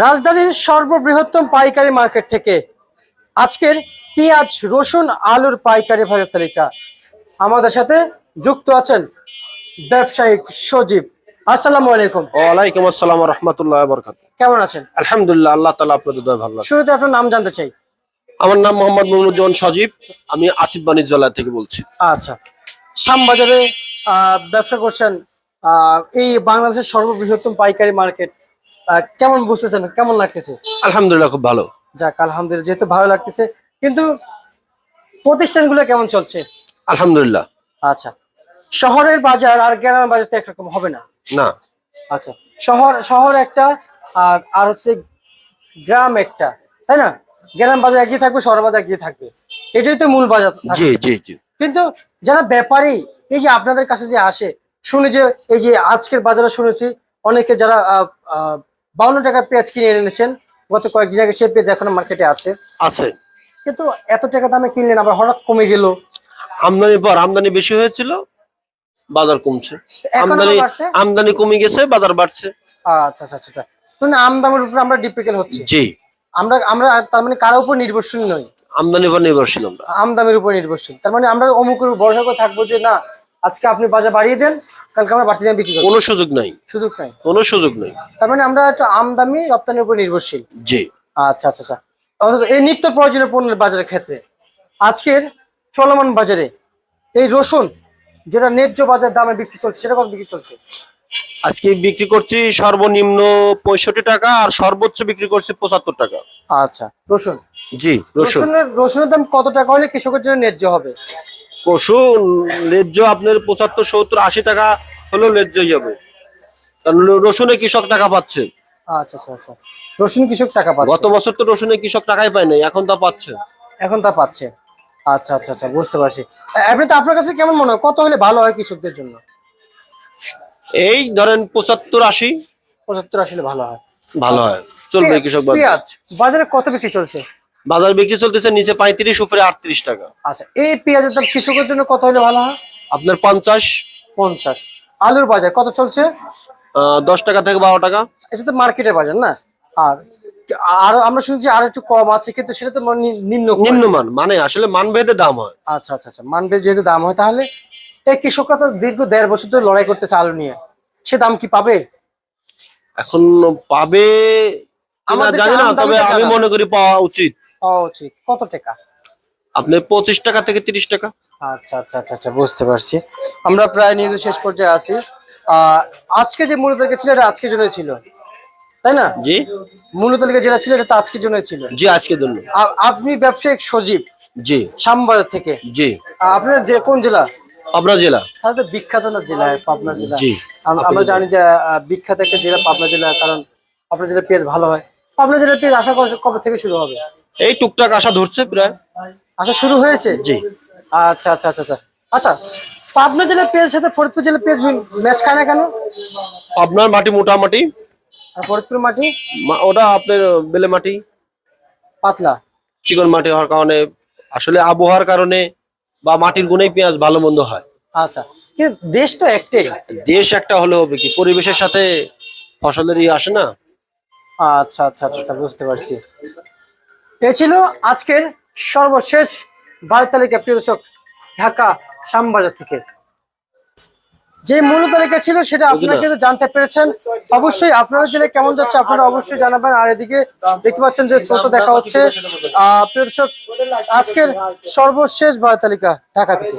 রাজধানীর সর্ববৃহত্তম পাইকারি মার্কেট থেকে আজকের পেঁয়াজ, রসুন, আলুর পাইকারি বাজার তালিকা। আমাদের সাথে যুক্ত আছেন ব্যবসায়িক সজীব। আসসালামু আলাইকুম। ওয়ালাইকুম আসসালাম ওয়া রাহমাতুল্লাহি ওয়া বারাকাতুহু। কেমন আছেন? আলহামদুলিল্লাহ, আল্লাহ তাআলা আপনাদের দয়ায় ভালো আছে। শুরুতে আপনার নাম জানতে চাই। আমার নাম মোহাম্মদ মুমিনুজ্জামান সজীব। আমি আসিফ বাণিজ্যালয় থেকে বলছি। আচ্ছা, শ্যামবাজারে ব্যবসা করছেন। এই বাংলাদেশের সর্ববৃহত্তম পাইকারি মার্কেট কেমন বুঝতেছেন, কেমন লাগতেছে? আলহামদুলিল্লাহ, খুব ভালো। যাক আলহামদুলিল্লাহ, যেহেতু ভালো লাগতেছে। কিন্তু প্রতিষ্ঠানগুলো কেমন চলছে? আলহামদুলিল্লাহ। আচ্ছা, শহরের বাজার আর গ্রামের বাজার তো একরকম হবে না। না, আচ্ছা, শহর শহর একটা আর হচ্ছে গ্রাম একটা, তাই না? গ্রাম বাজার একই থাকবে, শহর বাজার একই থাকবে, এটাই তো মূল বাজার থাকবে। জি জি জি। কিন্তু যারা ব্যাপারী এই যে আপনাদের কাছে যে আসে, শুনে যে এই যে আজকের বাজারে শুনেছি অনেকে যারা 52 টাকার পেঁয়াজ কিনে এনেছেন গত কয়েকদিন আগে, সেই পেঁয়াজ এখন মার্কেটে আছে। আছে। কিন্তু এত টাকা দামে কিনলেন, আবার হঠাৎ কমে গেল। আমদানি বেশি হয়েছিল, বাজার কমছে। এখন আবার বাড়ছে। আমদানি কমে গেছে, বাজার বাড়ছে। আচ্ছা আচ্ছা আচ্ছা, মানে আমদানির উপর আমরা ডিপেন্ড হচ্ছি। জি। আমরা আমরা তার মানে কারোর উপর নির্ভরশীল নই, আমদানির উপর নির্ভরশীল আমরা। আমদানির উপর নির্ভরশীল। তার মানে আমরা অমুকের উপর ভরসা করে থাকবো যে না, আজকে আপনি বাজার বাড়িয়ে দেন, কালকে আমরা বাড়তি দামে বিক্রি করব। কোনো সুযোগ নাই, সুযোগ নাই, কোনো সুযোগ নাই। তার মানে আমরা একটু আমদানি রপ্তানির উপর নির্ভরশীল। জি। আচ্ছা আচ্ছা আচ্ছা। অন্তত এই নিত্য প্রয়োজনীয় পণ্যের বাজারের ক্ষেত্রে আজকের চলমান বাজারে এই রসুন যেটা ন্যায্য বাজার দামে বিক্রি চলছে, সেটা কত বিক্রি চলছে? আজকে বিক্রি করছি সর্বনিম্ন 65 টাকা, আর সর্বোচ্চ বিক্রি করছি 75 টাকা। আচ্ছা, রসুন। জি। রসুনের দাম কত টাকা হলে কৃষকের জন্য ন্যায্য হবে? ন্যায্য আপনার 75, 70, 80 টাকা হলেও ন্যায্যই হবে, কারণ রসুনে কৃষক টাকা পাচ্ছে। আচ্ছা আচ্ছা আচ্ছা, রসুন কৃষক টাকা পাচ্ছে। গত বছর তো রসুনে কৃষক টাকাই পায় নাই, এখন তা পাচ্ছে। এখন তা পাচ্ছে। আচ্ছা আচ্ছা আচ্ছা, বুঝতে পারছি। আপনি তো, আপনার কাছে কেমন মনে হয় কত হলে ভালো হয় কৃষকদের জন্য? এই ধরেন 75, 80। 75 আসলে ভালো হয়। ভালো হয়, চলবে কৃষক। পেঁয়াজ বাজারে কত বিক্রি চলছে? বাজার বিক্রি চলতেছে নিচে 35, উপরে 38 টাকা। আচ্ছা, এই পেঁয়াজের দাম কৃষকের জন্য কত হলে ভালো হয়? আপনার 50। 50। আলুর বাজার কত চলছে? 10 টাকা থেকে 12 টাকা। এটা তো মার্কেটের বাজার না? আর আর আমরা শুনছি আর একটু কম আছে, কিন্তু সেটা তো নিম্নমান, মানে আসলে মানভেদে দাম হয়। আচ্ছা আচ্ছা আচ্ছা, মানভেদ যেহেতু দাম হয়, তাহলে এই কৃষকরা তো দীর্ঘ 1.5 বছর ধরে লড়াই করতেছে আলু নিয়ে, সে দাম কি পাবে? এখন পাবে আমরা জানি না, তবে আমি মনে করি পাওয়া উচিত। পাওয়া উচিত। কত টাকা? আপনার 25 টাকা থেকে 30 টাকা। আচ্ছা আচ্ছা আচ্ছা আচ্ছা, বুঝতে পারছি। আমরা প্রায় নিউজের শেষ পর্যায়ে আছি। আজকে যে মূল্য তালিকা ছিল, এটা আজকের জন্য ছিল, তাই না? জি। মূল্য তালিকা যেটা ছিল, এটা তো আজকের জন্য ছিল। জি, আজকের জন্য। আপনি ব্যবসায়িক সজীব। জি। শ্যামবাজার থেকে। জি। আপনার যে কোন জেলা? পাবনা জেলা। তাহলে তো বিখ্যাত না জেলা, পাবনা জেলা। জি। আমরা জানি যে বিখ্যাত একটা জেলা পাবনা জেলা, কারণ পাবনা জেলার পেঁয়াজ ভালো হয়। পাবনা জেলার পেঁয়াজ আশা করা কবে থেকে শুরু হবে? এই টুকটাক আশা ধরছে, প্রায় আশা শুরু হয়েছে। জি। আচ্ছা আচ্ছা আচ্ছা আচ্ছা আচ্ছা, পাবনা জেলার পেঁয়াজের সাথে ফরিদপুর জেলার পেঁয়াজ ম্যাচ খায় না কেন? পাবনার মাটি মোটামুটি, আর ফরিদপুর মাটি ওটা আপনার বেলে মাটি, পাতলা চিকন মাটি হওয়ার কারণে, আসলে আবহাওয়ার কারণে বা মাটির গুণেই পেঁয়াজ ভালো মন্দ হয়। আচ্ছা, কিন্তু দেশ তো একটাই। দেশ একটা হলে হবে কি, পরিবেশের সাথে ফসলের আসে না। আচ্ছা আচ্ছা আচ্ছা আচ্ছা, বুঝতে পারছি। এ ছিল আজকের সর্বশেষ বাজার তালিকা। প্রিয় দর্শক, ঢাকা শ্যামবাজার থেকে যে মূল্য তালিকা ছিল, সেটা আপনারা কিন্তু জানতে পেরেছেন। অবশ্যই আপনাদের জেলায় কেমন যাচ্ছে আপনারা অবশ্যই জানাবেন। আর এদিকে দেখতে পাচ্ছেন যে শ্রোতা দেখা হচ্ছে। প্রিয় দর্শক, আজকের সর্বশেষ বাজার তালিকা ঢাকা থেকে।